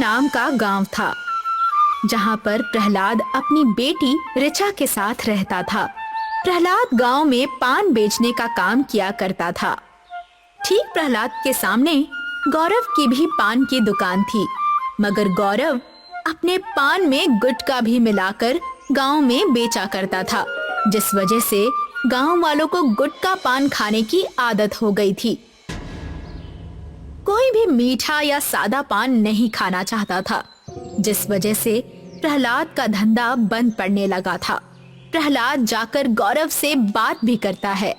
नाम का गांव था, जहां पर प्रहलाद अपनी बेटी ऋचा के साथ रहता था। प्रहलाद गांव में पान बेचने का काम किया करता था। ठीक प्रहलाद के सामने गौरव की भी पान की दुकान थी, मगर गौरव अपने पान में गुटखा भी मिलाकर गांव में बेचा करता था, जिस वजह से गांव वालों को गुटखा पान खाने की आदत हो गई थी। कोई भी मीठा या सादा पान नहीं खाना चाहता था, जिस वजह से प्रहलाद का धंधा बंद पड़ने लगा था। प्रहलाद जाकर गौरव से बात भी करता है।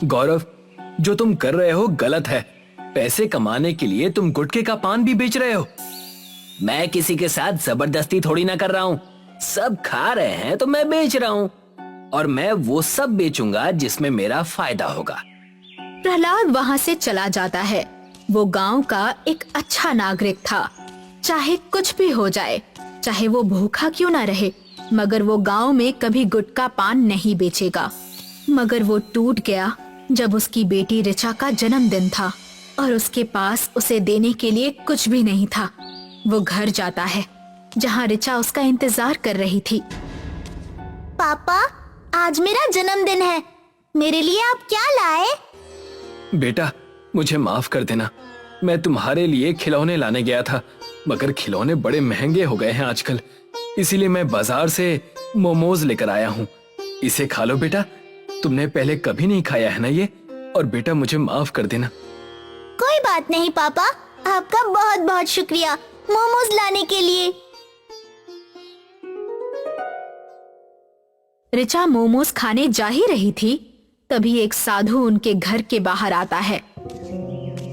गौरव, जो तुम कर रहे हो गलत है। पैसे कमाने के लिए तुम गुटखे का पान भी बेच रहे हो। मैं किसी के साथ जबरदस्ती थोड़ी ना कर रहा हूँ। सब खा रहे हैं तो मैं बेच रहा हूँ, और मैं वो सब बेचूंगा जिसमें मेरा फायदा होगा। प्रहलाद वहाँ से चला जाता है। वो गांव का एक अच्छा नागरिक था। चाहे कुछ भी हो जाए, चाहे वो भूखा क्यों ना रहे, मगर वो गांव में कभी गुटखा पान नहीं बेचेगा। मगर वो टूट गया जब उसकी बेटी ऋचा का जन्मदिन था और उसके पास उसे देने के लिए कुछ भी नहीं था। वो घर जाता है जहाँ ऋचा उसका इंतजार कर रही थी। पापा, आज मेरा जन्मदिन है, मेरे लिए आप क्या लाए? बेटा, मुझे माफ कर देना। मैं तुम्हारे लिए खिलौने लाने गया था, मगर खिलौने बड़े महंगे हो गए हैं आजकल, इसीलिए मैं बाजार से मोमोज लेकर आया हूँ। इसे खा लो बेटा, तुमने पहले कभी नहीं खाया है ना ये, और बेटा मुझे माफ कर देना। कोई बात नहीं पापा, आपका बहुत बहुत शुक्रिया मोमोज लाने के लिए। ऋचा मोमोज खाने जा ही रही थी, तभी एक साधु उनके घर के बाहर आता है।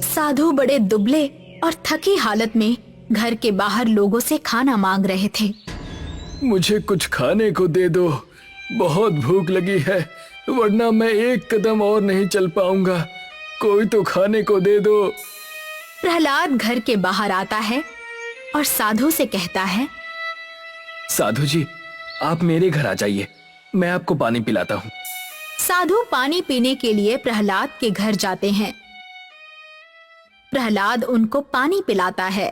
साधु बड़े दुबले और थकी हालत में घर के बाहर लोगों से खाना मांग रहे थे। मुझे कुछ खाने को दे दो, बहुत भूख लगी है, वरना मैं एक कदम और नहीं चल पाऊंगा। कोई तो खाने को दे दो। प्रहलाद घर के बाहर आता है और साधु से कहता है, साधु जी, आप मेरे घर आ जाइए, मैं आपको पानी पिलाता हूँ। साधु पानी पीने के लिए प्रहलाद के घर जाते हैं। प्रहलाद उनको पानी पिलाता है।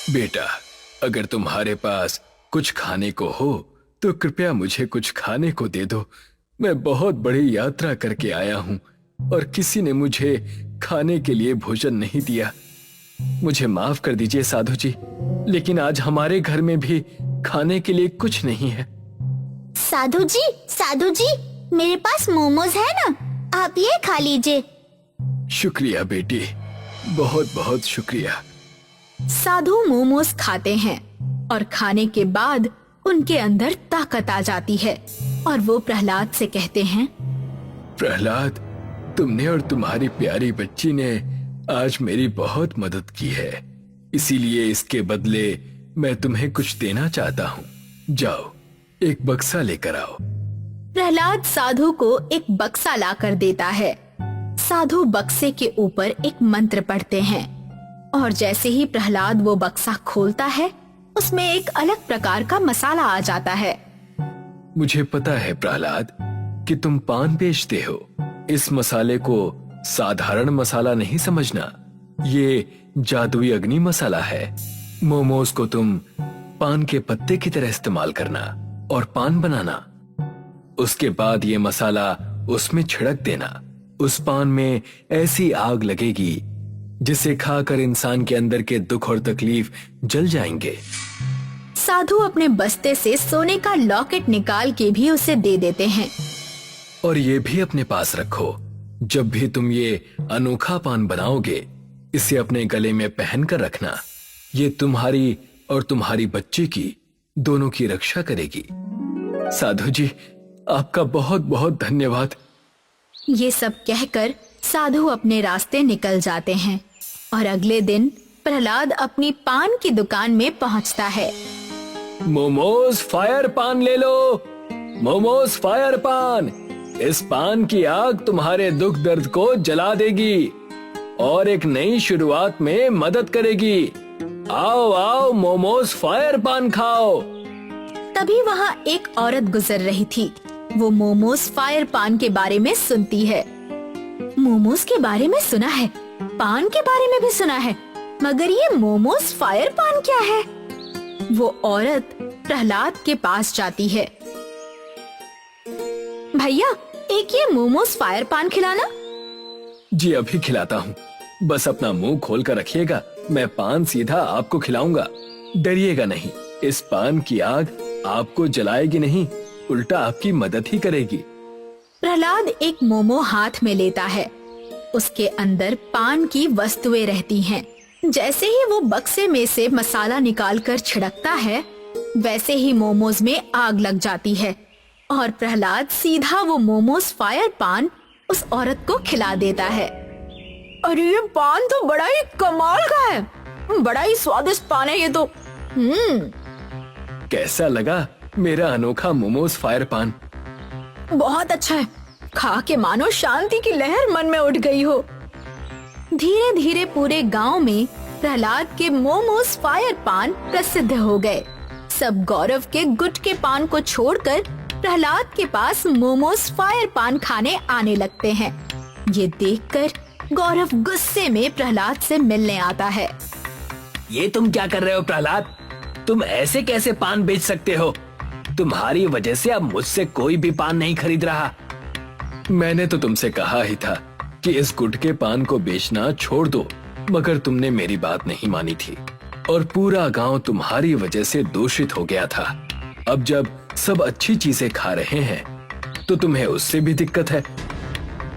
बेटा, अगर तुम्हारे पास कुछ खाने को हो तो कृपया मुझे कुछ खाने को दे दो। मैं बहुत बड़ी यात्रा करके आया हूँ और किसी ने मुझे खाने के लिए भोजन नहीं दिया। मुझे माफ कर दीजिए साधु जी, लेकिन आज हमारे घर में भी खाने के लिए कुछ नहीं है। साधु जी, मेरे पास मोमोज है ना, आप ये खा लीजिए। शुक्रिया बेटी, बहुत बहुत शुक्रिया। साधु मोमोज खाते हैं और खाने के बाद उनके अंदर ताकत आ जाती है और वो प्रहलाद से कहते हैं, प्रहलाद, तुमने और तुम्हारी प्यारी बच्ची ने आज मेरी बहुत मदद की है, इसीलिए इसके बदले मैं तुम्हें कुछ देना चाहता हूँ। जाओ, एक बक्सा लेकर आओ। प्रहलाद साधु को एक बक्सा लाकर देता है। साधु बक्से के ऊपर एक मंत्र पढ़ते हैं और जैसे ही प्रहलाद वो बक्सा खोलता है, उसमें एक अलग प्रकार का मसाला आ जाता है। मुझे पता है प्रहलाद कि तुम पान बेचते हो। इस मसाले को साधारण मसाला नहीं समझना, ये जादुई अग्नि मसाला है। मोमोज को तुम पान के पत्ते की तरह इस्तेमाल करना और पान बनाना। उसके बाद ये मसाला उसमें छिड़क देना। उस पान में ऐसी आग लगेगी जिसे खाकर इंसान के अंदर के दुख और तकलीफ जल जाएंगे। साधु अपने बस्ते से सोने का लॉकेट निकाल के भी उसे दे देते हैं। और ये भी अपने पास रखो, जब भी तुम ये अनोखा पान बनाओगे, इसे अपने गले में पहन कर रखना। ये तुम्हारी और तुम्हारी बच्ची की दोनों की रक्षा करेगी। साधु जी, आपका बहुत बहुत धन्यवाद। ये सब कहकर साधु अपने रास्ते निकल जाते हैं और अगले दिन प्रहलाद अपनी पान की दुकान में पहुंचता है। मोमोज फायर पान ले लो, मोमोज फायर पान। इस पान की आग तुम्हारे दुख दर्द को जला देगी और एक नई शुरुआत में मदद करेगी। आओ आओ, मोमोज फायर पान खाओ। तभी वहाँ एक औरत गुजर रही थी। वो मोमोज फायर पान के बारे में सुनती है। मोमोज के बारे में सुना है, पान के बारे में भी सुना है, मगर ये मोमोज फायर पान क्या है? वो औरत प्रहलाद के पास जाती है। भैया, एक ये मोमोज फायर पान खिलाना। जी अभी खिलाता हूँ, बस अपना मुंह खोल कर रखिएगा, मैं पान सीधा आपको खिलाऊंगा। डरिएगा नहीं, इस पान की आग आपको जलाएगी नहीं, उल्टा आपकी मदद ही करेगी। प्रहलाद एक मोमो हाथ में लेता है। उसके अंदर पान की वस्तुएं रहती हैं। जैसे ही वो बक्से में से मसाला निकालकर छिड़कता है, वैसे ही मोमोज में आग लग जाती है और प्रहलाद सीधा वो मोमोज फायर पान उस औरत को खिला देता है। अरे ये पान तो बड़ा ही कमाल का है, बड़ा ही स्वादिष्ट पान है ये तो। कैसा लगा मेरा अनोखा मोमोज फायर पान? बहुत अच्छा है, खा के मानो शांति की लहर मन में उठ गई हो। धीरे धीरे पूरे गांव में प्रहलाद के मोमोज फायर पान प्रसिद्ध हो गए। सब गौरव के गुटके पान को छोड़कर प्रहलाद के पास मोमोज फायर पान खाने आने लगते हैं। ये देखकर गौरव गुस्से में प्रहलाद से मिलने आता है। ये तुम क्या कर रहे हो प्रहलाद? तुम ऐसे कैसे पान बेच सकते हो? तुम्हारी वजह से अब मुझसे कोई भी पान नहीं खरीद रहा। मैंने तो तुमसे कहा ही था कि इस गुटके पान को बेचना छोड़ दो, मगर तुमने मेरी बात नहीं मानी थी और पूरा गांव तुम्हारी वजह से दूषित हो गया था। अब जब सब अच्छी चीजें खा रहे हैं तो तुम्हें उससे भी दिक्कत है।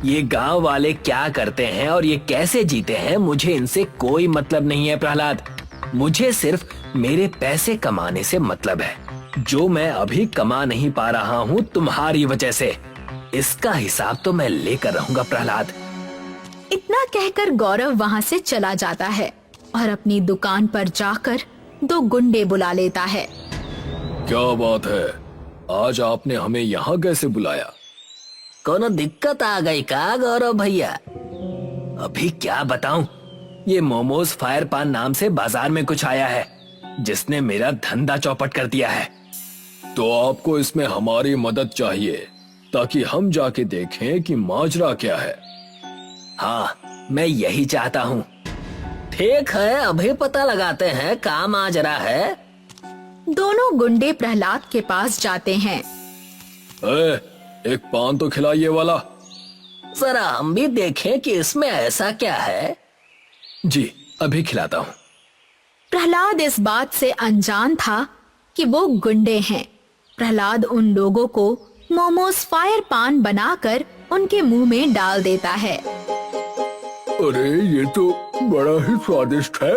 ये गांव वाले क्या करते हैं और ये कैसे जीते हैं, मुझे इनसे कोई मतलब नहीं है प्रहलाद। मुझे सिर्फ मेरे पैसे कमाने से मतलब है, जो मैं अभी कमा नहीं पा रहा हूँ तुम्हारी वजह से। इसका हिसाब तो मैं लेकर रहूंगा प्रहलाद। इतना कहकर गौरव वहाँ से चला जाता है और अपनी दुकान पर जाकर 2 गुंडे बुला लेता है। क्या बात है, आज आपने हमें यहाँ कैसे बुलाया? कोनो दिक्कत आ गई का गौरव भैया? अभी क्या बताऊं, ये मोमोज फायर पान नाम से बाजार में कुछ आया है जिसने मेरा धंधा चौपट कर दिया है। तो आपको इसमें हमारी मदद चाहिए ताकि हम जाके देखें कि माजरा क्या है। हाँ, मैं यही चाहता हूँ। ठीक है, अभी पता लगाते हैं काम माजरा है। दोनों गुंडे प्रहलाद के पास जाते हैं। एक पान तो खिलाइए वाला। जरा हम भी देखें कि इसमें ऐसा क्या है। जी अभी खिलाता हूँ। प्रहलाद इस बात से अनजान था कि वो गुंडे हैं। प्रहलाद उन लोगों को मोमोज फायर पान बनाकर उनके मुंह में डाल देता है। अरे ये तो बड़ा ही स्वादिष्ट है।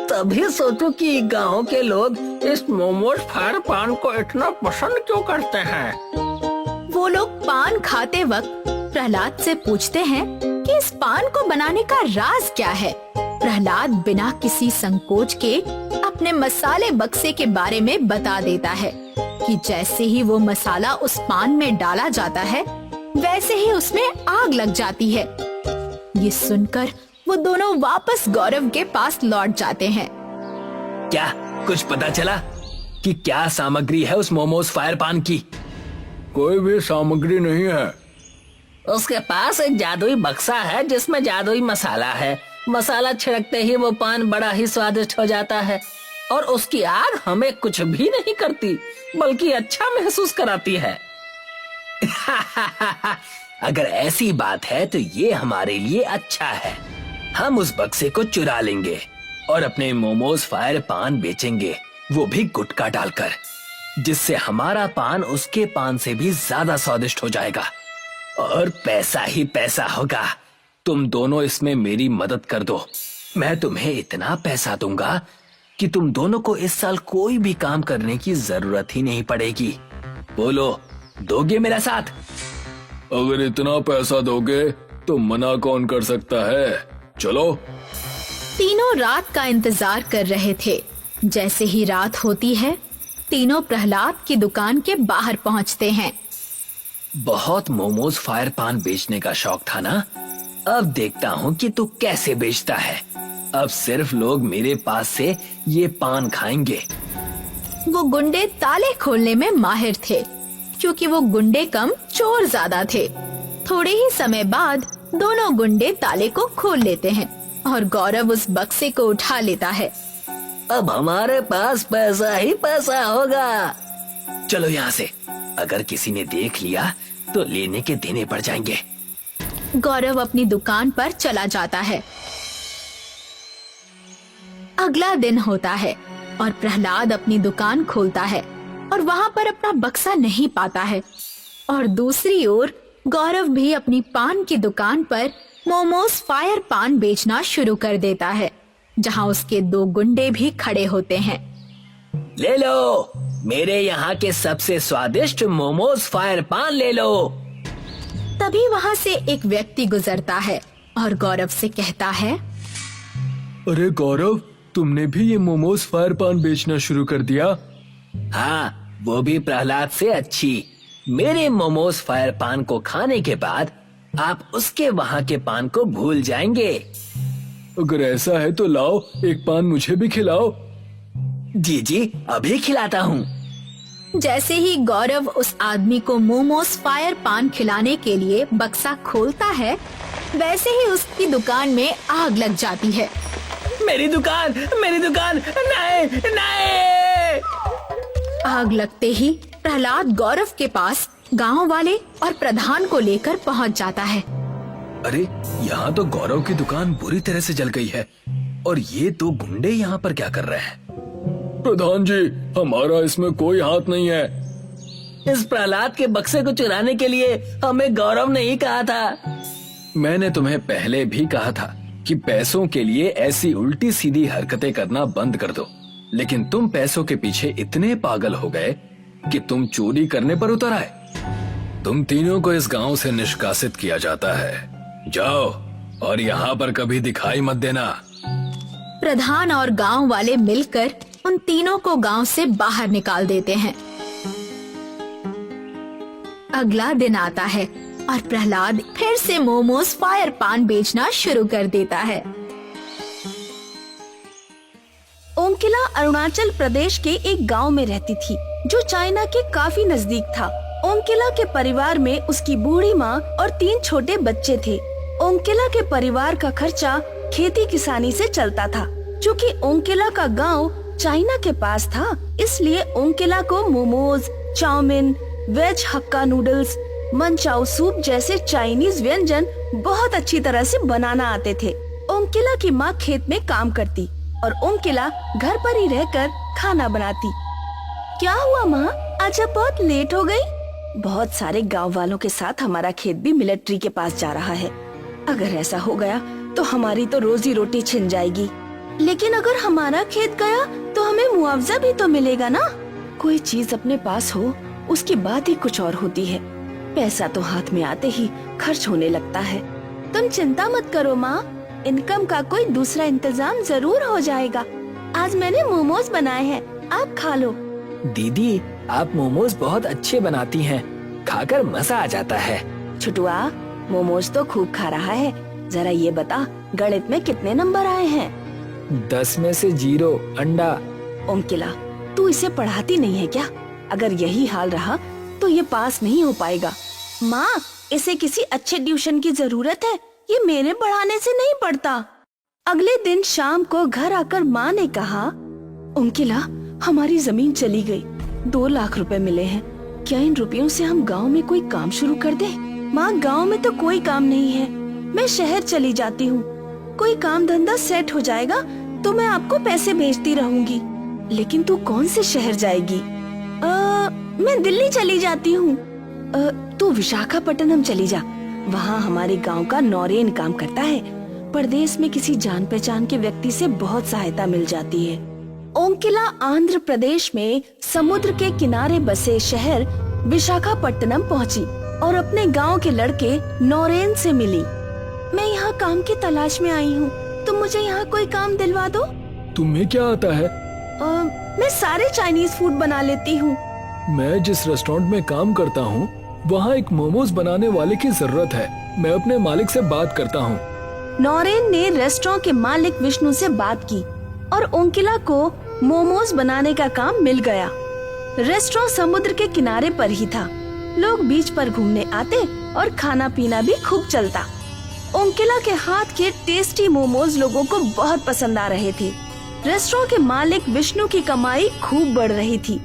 तभी सोचो कि गांव के लोग इस मोमोज फायर पान को इतना पसंद क्यों करते हैं। वो लोग पान खाते वक्त प्रहलाद से पूछते हैं कि इस पान को बनाने का राज क्या है। प्रहलाद बिना किसी संकोच के अपने मसाले बक्से के बारे में बता देता है कि जैसे ही वो मसाला उस पान में डाला जाता है, वैसे ही उसमें आग लग जाती है। ये सुनकर वो दोनों वापस गौरव के पास लौट जाते हैं। क्या कुछ पता चला कि क्या सामग्री है उस मोमोज फायर पान की? कोई भी सामग्री नहीं है। उसके पास एक जादुई बक्सा है जिसमें जादुई मसाला है। मसाला छिड़कते ही वो पान बड़ा ही स्वादिष्ट हो जाता है और उसकी आग हमें कुछ भी नहीं करती, बल्कि अच्छा महसूस कराती है। अगर ऐसी बात है तो ये हमारे लिए अच्छा है। हम उस बक्से को चुरा लेंगे और अपने मोमोज फायर पान बेचेंगे, वो भी गुटखा डालकर, जिससे हमारा पान उसके पान से भी ज्यादा स्वादिष्ट हो जाएगा और पैसा ही पैसा होगा। तुम दोनों इसमें मेरी मदद कर दो। मैं तुम्हें इतना पैसा दूंगा कि तुम दोनों को इस साल कोई भी काम करने की जरूरत ही नहीं पड़ेगी। बोलो, दोगे मेरा साथ? अगर इतना पैसा दोगे तो मना कौन कर सकता है। चलो। तीनों रात का इंतजार कर रहे थे। जैसे ही रात होती है, तीनों प्रहलाद की दुकान के बाहर पहुंचते हैं। बहुत मोमोज फायर पान बेचने का शौक था ना? अब देखता हूँ कि तू कैसे बेचता है। अब सिर्फ लोग मेरे पास से ये पान खाएंगे। वो गुंडे ताले खोलने में माहिर थे, क्योंकि वो गुंडे कम चोर ज्यादा थे। थोड़े ही समय बाद दोनों गुंडे ताले को खोल लेते हैं और गौरव उस बक्से को उठा लेता है। अब हमारे पास पैसा ही पैसा होगा। चलो यहाँ से, अगर किसी ने देख लिया तो लेने के देने पड़ जाएंगे। गौरव अपनी दुकान पर चला जाता है। अगला दिन होता है और प्रहलाद अपनी दुकान खोलता है और वहाँ पर अपना बक्सा नहीं पाता है। और दूसरी ओर गौरव भी अपनी पान की दुकान पर मोमोज फायर पान बेचना शुरू कर देता है, जहाँ उसके 2 गुंडे भी खड़े होते हैं। ले लो, मेरे यहाँ के सबसे स्वादिष्ट मोमोज फायर पान ले लो। तभी वहाँ से एक व्यक्ति गुजरता है और गौरव से कहता है, अरे गौरव, तुमने भी ये मोमोज फायर पान बेचना शुरू कर दिया? हाँ, वो भी प्रहलाद से अच्छी। मेरे मोमोज फायर पान को खाने के बाद आप उसके वहाँ के पान को भूल जाएंगे। अगर ऐसा है तो लाओ, एक पान मुझे भी खिलाओ। जी जी, अभी खिलाता हूँ। जैसे ही गौरव उस आदमी को मोमोज फायर पान खिलाने के लिए बक्सा खोलता है, वैसे ही उसकी दुकान में आग लग जाती है। मेरी दुकान, नहीं, नहीं। आग लगते ही प्रहलाद गौरव के पास गांव वाले और प्रधान को लेकर पहुंच जाता है। अरे, यहाँ तो गौरव की दुकान बुरी तरह से जल गई है और ये 2 गुंडे यहाँ पर क्या कर रहे हैं? प्रधान जी, हमारा इसमें कोई हाथ नहीं है। इस प्रहलाद के बक्से को चुराने के लिए हमें गौरव ने ही कहा था। मैंने तुम्हें पहले भी कहा था कि पैसों के लिए ऐसी उल्टी सीधी हरकतें करना बंद कर दो, लेकिन तुम पैसों के पीछे इतने पागल हो गए कि तुम चोरी करने पर उतर आए। तुम तीनों को इस गांव से निष्कासित किया जाता है। जाओ और यहाँ पर कभी दिखाई मत देना। प्रधान और गांव वाले मिलकर उन तीनों को गांव से बाहर निकाल देते हैं। अगला दिन आता है और प्रहलाद फिर से मोमोज फायर पान बेचना शुरू कर देता है। ओमकिला अरुणाचल प्रदेश के एक गांव में रहती थी, जो चाइना के काफी नजदीक था। ओमकिला के परिवार में उसकी बूढ़ी माँ और 3 छोटे बच्चे थे। ओमकिला के परिवार का खर्चा खेती किसानी से चलता था। चूँकि ओमकिला का गांव चाइना के पास था, इसलिए ओमकिला को momos, chow mein, veg Hakka noodles, manchow soup जैसे चाइनीज व्यंजन बहुत अच्छी तरह से बनाना आते थे। ओमकिला की माँ खेत में काम करती और ओमकिला घर पर ही रहकर खाना बनाती। क्या हुआ माँ, आज आप बहुत लेट हो गई? बहुत सारे गांव वालों के साथ हमारा खेत भी मिलिट्री के पास जा रहा है। अगर ऐसा हो गया तो हमारी तो रोजी रोटी छिन जाएगी। लेकिन अगर हमारा खेत गया तो हमें मुआवजा भी तो मिलेगा ना। कोई चीज अपने पास हो, उसकी बात ही कुछ और होती है। पैसा तो हाथ में आते ही खर्च होने लगता है। तुम चिंता मत करो माँ, इनकम का कोई दूसरा इंतजाम जरूर हो जाएगा। आज मैंने मोमोज बनाए हैं, आप खा लो। दीदी, आप मोमोज बहुत अच्छे बनाती हैं, खाकर मजा आ जाता है। छुटुआ, मोमोज तो खूब खा रहा है। जरा ये बता, गणित में कितने नंबर आए हैं? 10 में से 0 अंडा। ओमकिला, तू इसे पढ़ाती नहीं है क्या? अगर यही हाल रहा तो ये पास नहीं हो पाएगा। माँ, इसे किसी अच्छे ट्यूशन की जरूरत है, ये मेरे पढ़ाने से नहीं पढ़ता। अगले दिन शाम को घर आकर माँ ने कहा, ओमकिला, हमारी जमीन चली गई, 2 लाख रुपए मिले हैं। क्या इन रुपयों से हम गांव में कोई काम शुरू कर दें? माँ, गांव में तो कोई काम नहीं है, मैं शहर चली जाती हूँ। कोई काम धंधा सेट हो जाएगा तो मैं आपको पैसे भेजती रहूंगी। लेकिन तू कौन से शहर जाएगी? मैं दिल्ली चली जाती हूँ। तू विशाखापट्टनम चली जा, वहाँ हमारे गांव का नौरेन काम करता है। परदेश में किसी जान पहचान के व्यक्ति से बहुत सहायता मिल जाती है। ओमकिला आंध्र प्रदेश में समुद्र के किनारे बसे शहर विशाखापट्टनम पहुँची और अपने गांव के लड़के नौरेन से मिली। मैं यहाँ काम की तलाश में आई हूँ, तुम मुझे यहाँ कोई काम दिलवा दो। तुम्हें क्या आता है? मैं सारे चाइनीज फूड बना लेती हूँ। मैं जिस रेस्टोरेंट में काम करता हूँ, वहाँ एक मोमोज बनाने वाले की जरूरत है। मैं अपने मालिक से बात करता हूँ। नौरेन ने रेस्टोरेंट के मालिक विष्णु से बात की और ओमकिला को मोमोज बनाने का काम मिल गया। रेस्टोरेंट समुद्र के किनारे पर ही था। लोग बीच पर घूमने आते और खाना पीना भी खूब चलता। ओंकिला के हाथ के टेस्टी मोमोज लोगों को बहुत पसंद आ रहे थे। रेस्टोरेंट के मालिक विष्णु की कमाई खूब बढ़ रही थी,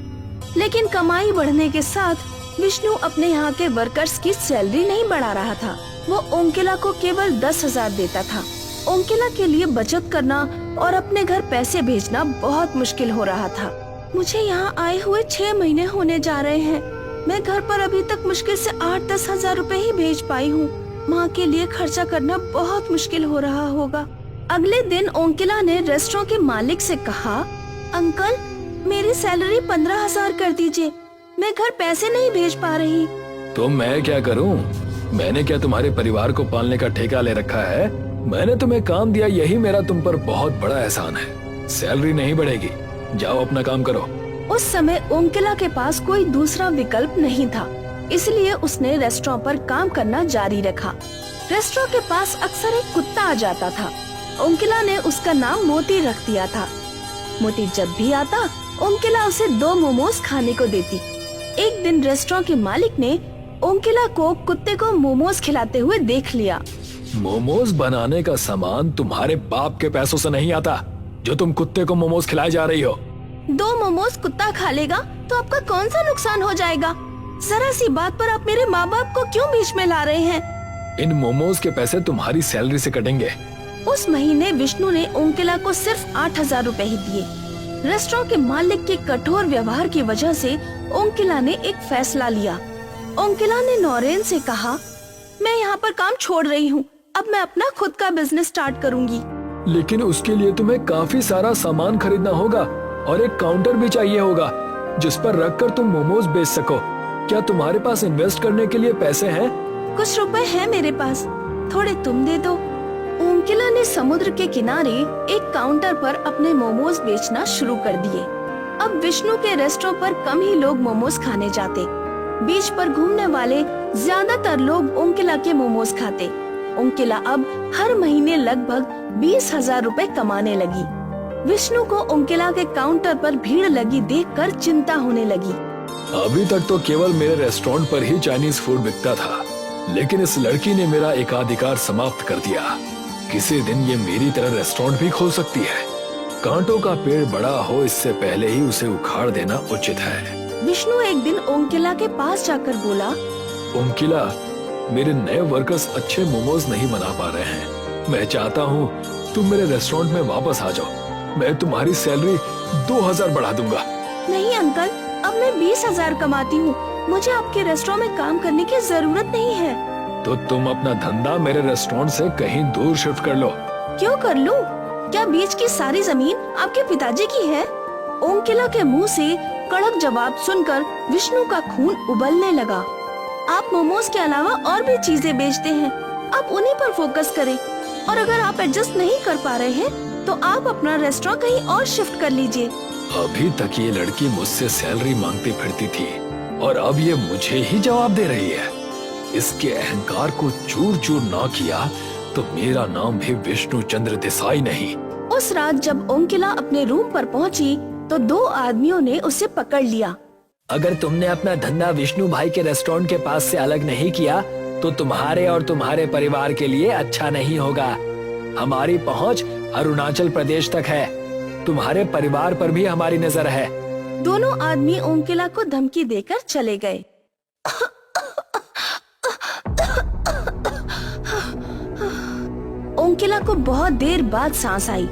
लेकिन कमाई बढ़ने के साथ विष्णु अपने यहाँ के वर्कर्स की सैलरी नहीं बढ़ा रहा था। वो ओंकिला को केवल 10,000 देता था। ओंकिला के लिए बचत करना और अपने घर पैसे भेजना बहुत मुश्किल हो रहा था। मुझे यहाँ आए हुए 6 महीने होने जा रहे हैं। मैं घर पर अभी तक मुश्किल से 8-10 हजार रुपए ही भेज पाई हूँ। माँ के लिए खर्चा करना बहुत मुश्किल हो रहा होगा। अगले दिन ओंकिला ने रेस्टोरेंट के मालिक से कहा, अंकल मेरी सैलरी 15,000 कर दीजिए, मैं घर पैसे नहीं भेज पा रही। तो मैं क्या करूं? मैंने क्या तुम्हारे परिवार को पालने का ठेका ले रखा है? मैंने तुम्हें काम दिया, यही मेरा तुम पर बहुत बड़ा एहसान है। सैलरी नहीं बढ़ेगी, जाओ अपना काम करो। उस समय ओंकिला के पास कोई दूसरा विकल्प नहीं था, इसलिए उसने रेस्टोरेंट पर काम करना जारी रखा। रेस्टोरेंट के पास अक्सर एक कुत्ता आ जाता था। ओंकिला ने उसका नाम मोती रख दिया था। मोती जब भी आता, ओंकिला उसे 2 मोमोज खाने को देती। एक दिन रेस्टोरेंट के मालिक ने ओंकिला को कुत्ते को मोमोज खिलाते हुए देख लिया। मोमोज बनाने का सामान तुम्हारे बाप के पैसों से नहीं आता, जो तुम कुत्ते को मोमोज खिलाए जा रही हो। 2 मोमोज कुत्ता खा लेगा तो आपका कौन सा नुकसान हो जाएगा? जरा सी बात पर आप मेरे माँ बाप को क्यों बीच में ला रहे हैं? इन मोमोज के पैसे तुम्हारी सैलरी से कटेंगे। उस महीने विष्णु ने ओंकिला को सिर्फ 8,000 रुपए ही दिए। रेस्टोरेंट के मालिक के कठोर व्यवहार की वजह से ओंकिला ने एक फैसला लिया। ओंकिला ने नौरेन से कहा, मैं यहाँ पर काम छोड़ रही हूँ, अब मैं अपना खुद का बिजनेस स्टार्ट करूँगी। लेकिन उसके लिए तुम्हें काफी सारा सामान खरीदना होगा और एक काउंटर भी चाहिए होगा जिस पर रखकर तुम मोमोज बेच सको। क्या तुम्हारे पास इन्वेस्ट करने के लिए पैसे हैं? कुछ रुपए हैं मेरे पास, थोड़े तुम दे दो। ओंकिला ने समुद्र के किनारे एक काउंटर पर अपने मोमोज बेचना शुरू कर दिए। अब विष्णु के रेस्टोरेंट पर कम ही लोग मोमोज खाने जाते। बीच पर घूमने वाले ज्यादातर लोग ओंकिला के मोमोज खाते। ओंकिला अब हर महीने लगभग 20,000 रुपए कमाने लगी। विष्णु को ओंकिला के काउंटर पर भीड़ लगी देखकर चिंता होने लगी। अभी तक तो केवल मेरे रेस्टोरेंट पर ही चाइनीज फूड बिकता था, लेकिन इस लड़की ने मेरा एकाधिकार समाप्त कर दिया। किसी दिन ये मेरी तरह रेस्टोरेंट भी खोल सकती है। कांटों का पेड़ बड़ा हो इससे पहले ही उसे उखाड़ देना उचित है। विष्णु एक दिन ओंकिला के पास जाकर बोला, ओंकिला, मेरे नए वर्कर्स अच्छे मोमोज नहीं बना पा रहे हैं। मैं चाहता हूँ तुम मेरे रेस्टोरेंट में वापस आ जाओ। मैं तुम्हारी सैलरी 2,000 बढ़ा दूंगा। नहीं अंकल, अब मैं 20,000 कमाती हूँ, मुझे आपके रेस्टोरेंट में काम करने की जरूरत नहीं है। तो तुम अपना धंधा मेरे रेस्टोरेंट से कहीं दूर शिफ्ट कर लो। क्यों कर लूं? क्या बीच की सारी जमीन आपके पिताजी की है? ओंकिला के मुंह से कड़क जवाब सुनकर विष्णु का खून उबलने लगा। आप मोमोज के अलावा और भी चीजें बेचते हैं, आप उन्हीं पर फोकस करें। और अगर आप एडजस्ट नहीं कर पा रहे हैं तो आप अपना रेस्टोरेंट कहीं और शिफ्ट कर लीजिए। अभी तक ये लड़की मुझसे सैलरी मांगती फिरती थी और अब ये मुझे ही जवाब दे रही है। इसके अहंकार को चूर चूर ना किया तो मेरा नाम भी विष्णु चंद्र देसाई नहीं। उस रात जब ओंकिला अपने रूम पर पहुंची तो 2 आदमियों ने उसे पकड़ लिया। अगर तुमने अपना धंधा विष्णु भाई के रेस्टोरेंट के पास से अलग नहीं किया तो तुम्हारे और तुम्हारे परिवार के लिए अच्छा नहीं होगा। हमारी पहुंच अरुणाचल प्रदेश तक है, तुम्हारे परिवार पर भी हमारी नजर है। दोनों आदमी ओंकिला को धमकी देकर चले गए। ओंकिला को बहुत देर बाद सांस आई।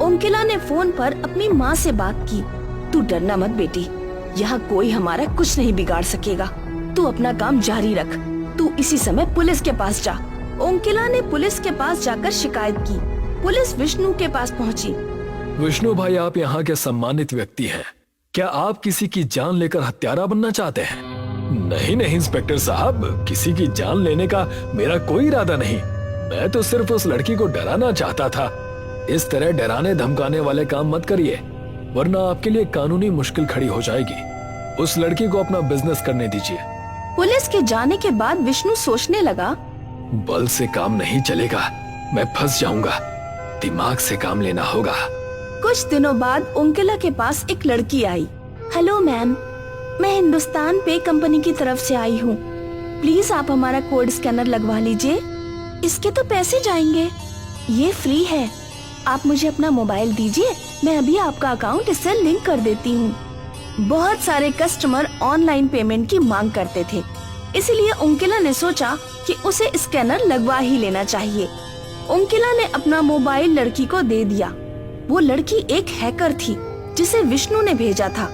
ओंकिला ने फोन पर अपनी माँ से बात की। तू डरना मत बेटी, यहाँ कोई हमारा कुछ नहीं बिगाड़ सकेगा। तू अपना काम जारी रख। तू इसी समय पुलिस के पास जा। ओंकिला ने पुलिस के पास जाकर शिकायत की। पुलिस विष्णु के पास पहुँची। विष्णु भाई, आप यहाँ के सम्मानित व्यक्ति हैं। क्या आप किसी की जान लेकर हत्यारा बनना चाहते हैं? नहीं नहीं इंस्पेक्टर साहब, किसी की जान लेने का मेरा कोई इरादा नहीं। मैं तो सिर्फ उस लड़की को डराना चाहता था। इस तरह डराने धमकाने वाले काम मत करिए, वरना आपके लिए कानूनी मुश्किल खड़ी हो जाएगी। उस लड़की को अपना बिजनेस करने दीजिए। पुलिस के जाने के बाद विष्णु सोचने लगा, बल से काम नहीं चलेगा, मैं फंस जाऊंगा। दिमाग से काम लेना होगा। कुछ दिनों बाद ओंकिला के पास एक लड़की आई। हेलो मैम, मैं हिंदुस्तान पे कंपनी की तरफ से आई हूँ। प्लीज आप हमारा कोड स्कैनर लगवा लीजिए। इसके तो पैसे जाएंगे। ये फ्री है, आप मुझे अपना मोबाइल दीजिए, मैं अभी आपका अकाउंट इससे लिंक कर देती हूँ। बहुत सारे कस्टमर ऑनलाइन पेमेंट की मांग करते थे, इसलिए ओंकिला ने सोचा कि उसे स्कैनर लगवा ही लेना चाहिए। ओंकिला ने अपना मोबाइल लड़की को दे दिया। वो लड़की एक हैकर थी जिसे विष्णु ने भेजा था।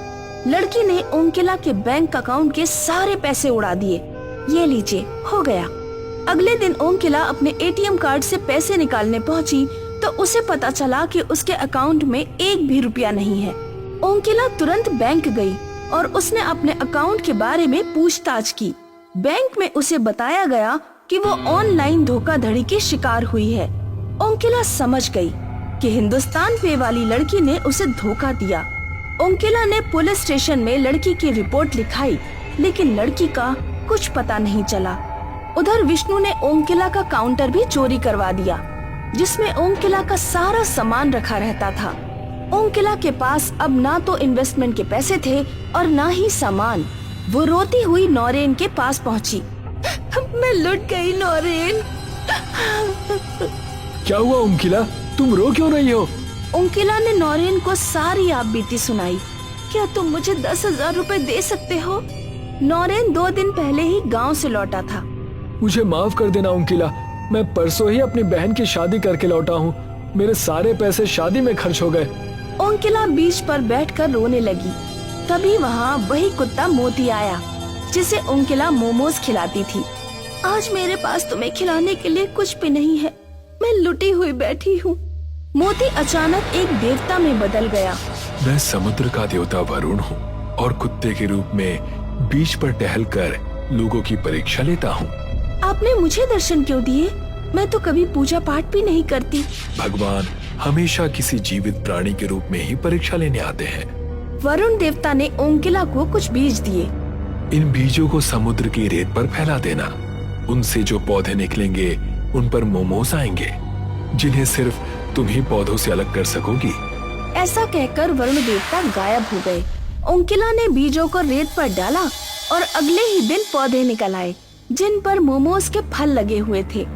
लड़की ने ओंकिला के बैंक अकाउंट के सारे पैसे उड़ा दिए। ये लीजिए, हो गया। अगले दिन ओंकिला अपने एटीएम कार्ड से पैसे निकालने पहुंची तो उसे पता चला कि उसके अकाउंट में एक भी रुपया नहीं है। ओंकिला तुरंत बैंक गई और उसने अपने अकाउंट के बारे में पूछताछ की। बैंक में उसे बताया गया कि वो ऑनलाइन धोखाधड़ी की शिकार हुई है। ओंकिला समझ गई कि हिंदुस्तान पे वाली लड़की ने उसे धोखा दिया। ओंकिला ने पुलिस स्टेशन में लड़की की रिपोर्ट लिखाई, लेकिन लड़की का कुछ पता नहीं चला। उधर विष्णु ने ओंकिला का काउंटर भी चोरी करवा दिया, जिसमें ओंकिला का सारा सामान रखा रहता था। ओंकिला के पास अब ना तो इन्वेस्टमेंट के पैसे थे और ना ही सामान। वो रोती हुई नौरेन के पास पहुंची। मैं लुट गई नौरेन। क्या हुआ ओंकिला, तुम रो क्यों रही हो? ओंकिला ने नौरेन को सारी आप बीती सुनाई। क्या तुम मुझे 10,000 रुपए दे सकते हो? नौरेन 2 दिन पहले ही गांव से लौटा था। मुझे माफ कर देना ओंकिला, मैं परसों ही अपनी बहन की शादी करके लौटा हूँ। मेरे सारे पैसे शादी में खर्च हो गए। ओंकिला बीच पर बैठकर रोने लगी। तभी वहाँ वही कुत्ता मोती आया, जिसे ओंकिला मोमोज खिलाती थी। आज मेरे पास तुम्हें खिलाने के लिए कुछ भी नहीं है, मैं लुटी हुई बैठी हूँ। मोती अचानक एक देवता में बदल गया। मैं समुद्र का देवता वरुण हूँ और कुत्ते के रूप में बीच पर टहलकर लोगों की परीक्षा लेता हूँ। आपने मुझे दर्शन क्यों दिए? मैं तो कभी पूजा पाठ भी नहीं करती। भगवान हमेशा किसी जीवित प्राणी के रूप में ही परीक्षा लेने आते हैं। वरुण देवता ने ओंकिला को कुछ बीज दिए। इन बीजों को समुद्र की रेत पर फैला देना। उनसे जो पौधे निकलेंगे उन पर मोमोज आएंगे, जिन्हें सिर्फ तुम ही पौधों से अलग कर सकोगी। ऐसा कहकर वरुण देवता गायब हो गए। ओंकिला ने बीजों को रेत पर डाला और अगले ही दिन पौधे निकल आए, जिन पर मोमोज के फल लगे हुए थे।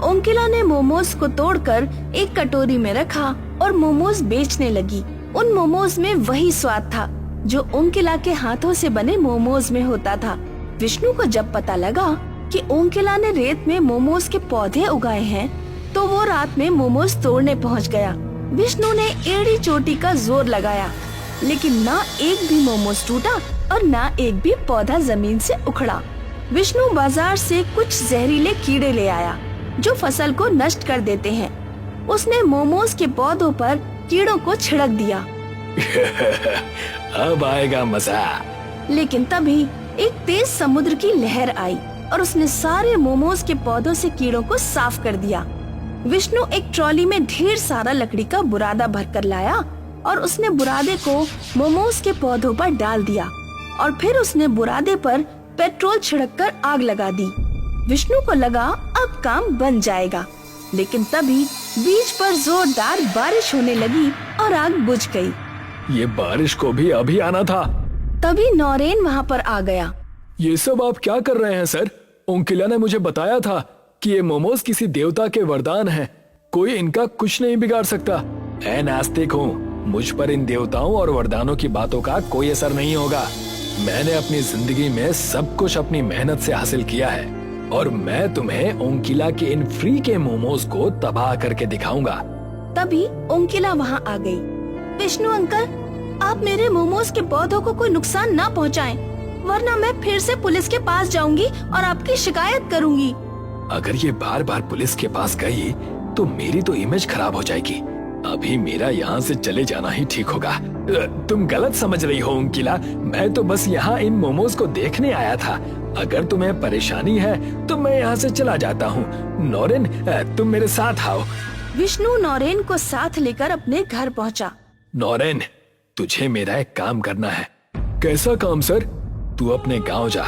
ओंकिला ने मोमोज को तोड़कर एक कटोरी में रखा और मोमोज बेचने लगी। उन मोमोज में वही स्वाद था जो ओंकिला के हाथों से बने मोमोज में होता था। विष्णु को जब पता लगा कि ओंकिला ने रेत में मोमोज के पौधे उगाए हैं, तो वो रात में मोमोज तोड़ने पहुंच गया। विष्णु ने एड़ी चोटी का जोर लगाया, लेकिन ना एक भी मोमोज टूटा और ना एक भी पौधा जमीन से उखड़ा। विष्णु बाजार से कुछ जहरीले कीड़े ले आया जो फसल को नष्ट कर देते हैं। उसने मोमोज के पौधों पर कीड़ों को छिड़क दिया। अब आएगा मजा। लेकिन तभी एक तेज समुद्र की लहर आई और उसने सारे मोमोज के पौधों से कीड़ों को साफ कर दिया। विष्णु एक ट्रॉली में ढेर सारा लकड़ी का बुरादा भरकर लाया और उसने बुरादे को मोमोज के पौधों पर डाल दिया और फिर उसने बुरादे पर पेट्रोल छिड़ककर आग लगा दी। विष्णु को लगा अब काम बन जाएगा, लेकिन तभी बीच पर जोरदार बारिश होने लगी और आग बुझ गई। ये बारिश को भी अभी आना था। तभी नौरेन वहाँ पर आ गया। ये सब आप क्या कर रहे हैं सर? ओंकिला ने मुझे बताया था कि ये मोमोज किसी देवता के वरदान हैं। कोई इनका कुछ नहीं बिगाड़ सकता। ऐ नास्तिक हूँ, मुझ पर इन देवताओं और वरदानों की बातों का कोई असर नहीं होगा। मैंने अपनी जिंदगी में सब कुछ अपनी मेहनत से हासिल किया है और मैं तुम्हें ओंकिला के इन फ्री के मोमोज को तबाह करके दिखाऊंगा। तभी ओंकिला वहाँ आ गई। विष्णु अंकल, आप मेरे मोमोज के पौधों को कोई नुकसान ना पहुँचाएं, वरना मैं फिर से पुलिस के पास जाऊंगी और आपकी शिकायत करूंगी। अगर ये बार बार पुलिस के पास गई तो मेरी तो इमेज खराब हो जाएगी। अभी मेरा यहाँ से चले जाना ही ठीक होगा। तुम गलत समझ रही हो ओंकिला, मैं तो बस यहाँ इन मोमोज को देखने आया था। अगर तुम्हें परेशानी है तो मैं यहाँ से चला जाता हूँ। नौरेन, तुम मेरे साथ आओ। विष्णु नौरेन को साथ लेकर अपने घर पहुँचा। नौरेन, तुझे मेरा एक काम करना है। कैसा काम सर? तू अपने गांव जा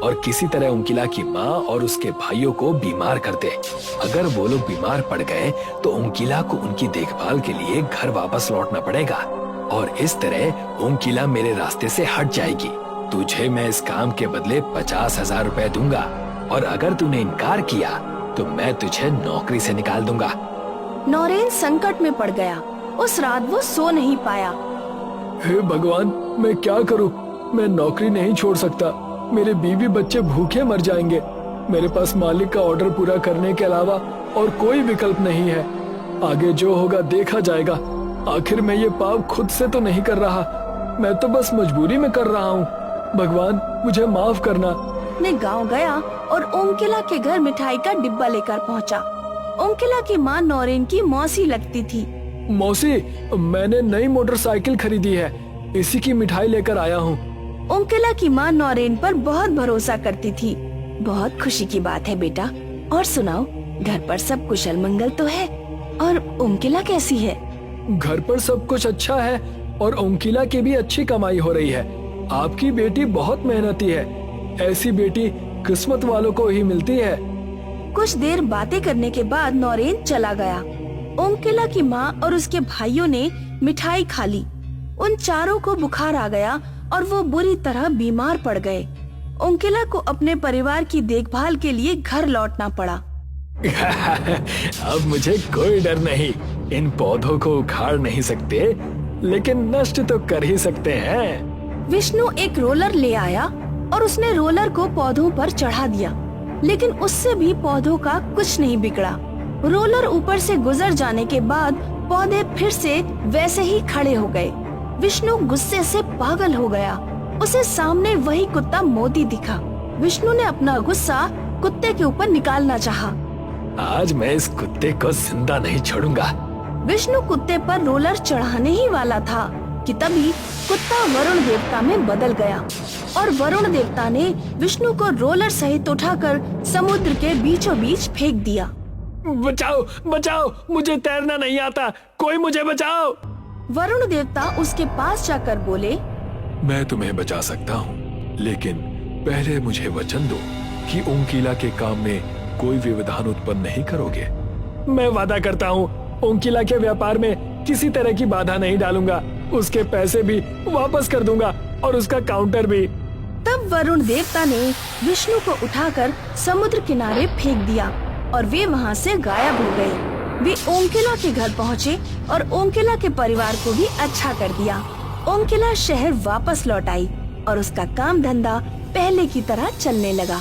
और किसी तरह ओंकिला की माँ और उसके भाइयों को बीमार कर दे। अगर वो लोग बीमार पड़ गए तो ओंकिला को उनकी देखभाल के लिए घर वापस लौटना पड़ेगा और इस तरह ओंकिला मेरे रास्ते से हट जाएगी। तुझे मैं इस काम के बदले 50,000 रुपए दूंगा और अगर तूने इनकार किया तो मैं तुझे नौकरी से निकाल दूंगा। नौरेन संकट में पड़ गया। उस रात वो सो नहीं पाया। हे भगवान, मैं क्या करूं? मैं नौकरी नहीं छोड़ सकता। मेरे बीवी बच्चे भूखे मर जाएंगे। मेरे पास मालिक का ऑर्डर पूरा करने के अलावा और कोई विकल्प नहीं है। आगे जो होगा देखा जाएगा। आखिर मैं ये पाप खुद से तो नहीं कर रहा, मैं तो बस मजबूरी में कर रहा हूँ। भगवान, मुझे माफ करना। ने गांव गया और ओंकिला के घर मिठाई का डिब्बा लेकर पहुंचा। ओंकिला की माँ नौरेन की मौसी लगती थी। मौसी, मैंने नई मोटरसाइकिल खरीदी है, इसी की मिठाई लेकर आया हूँ। ओंकिला की माँ नौरेन पर बहुत भरोसा करती थी। बहुत खुशी की बात है बेटा। और सुनाओ, घर पर सब कुशल मंगल तो है? और ओंकिला कैसी है? घर पर सब कुछ अच्छा है और ओंकिला की भी अच्छी कमाई हो रही है। आपकी बेटी बहुत मेहनती है। ऐसी बेटी किस्मत वालों को ही मिलती है। कुछ देर बातें करने के बाद नौरेन चला गया। ओंकिला की माँ और उसके भाइयों ने मिठाई खा ली। उन चारों को बुखार आ गया और वो बुरी तरह बीमार पड़ गए। ओंकिला को अपने परिवार की देखभाल के लिए घर लौटना पड़ा। अब मुझे कोई डर नहीं। इन पौधों को उखाड़ नहीं सकते, लेकिन नष्ट तो कर ही सकते हैं। विष्णु एक रोलर ले आया और उसने रोलर को पौधों पर चढ़ा दिया, लेकिन उससे भी पौधों का कुछ नहीं बिगड़ा। रोलर ऊपर से गुजर जाने के बाद पौधे फिर से वैसे ही खड़े हो गए। विष्णु गुस्से से पागल हो गया। उसे सामने वही कुत्ता मोती दिखा। विष्णु ने अपना गुस्सा कुत्ते के ऊपर निकालना चाहा। आज मैं इस कुत्ते को जिंदा नहीं छोड़ूंगा। विष्णु कुत्ते पर रोलर चढ़ाने ही वाला था कि तभी कुत्ता वरुण देवता में बदल गया और वरुण देवता ने विष्णु को रोलर सहित उठाकर समुद्र के बीचों बीच फेंक दिया। बचाओ, बचाओ, मुझे तैरना नहीं आता, कोई मुझे बचाओ। वरुण देवता उसके पास जाकर बोले, मैं तुम्हें बचा सकता हूँ, लेकिन पहले मुझे वचन दो कि ओंकिला के काम में कोई व्यवधान उत्पन्न नहीं करोगे। मैं वादा करता हूँ, ओंकिला के व्यापार में किसी तरह की बाधा नहीं डालूंगा। उसके पैसे भी वापस कर दूंगा और उसका काउंटर भी। तब वरुण देवता ने विष्णु को उठाकर समुद्र किनारे फेंक दिया और वे वहाँ से गायब हो गए। वे ओंकिला के घर पहुँचे और ओंकिला के परिवार को भी अच्छा कर दिया। ओंकिला शहर वापस लौट आई और उसका काम धंधा पहले की तरह चलने लगा।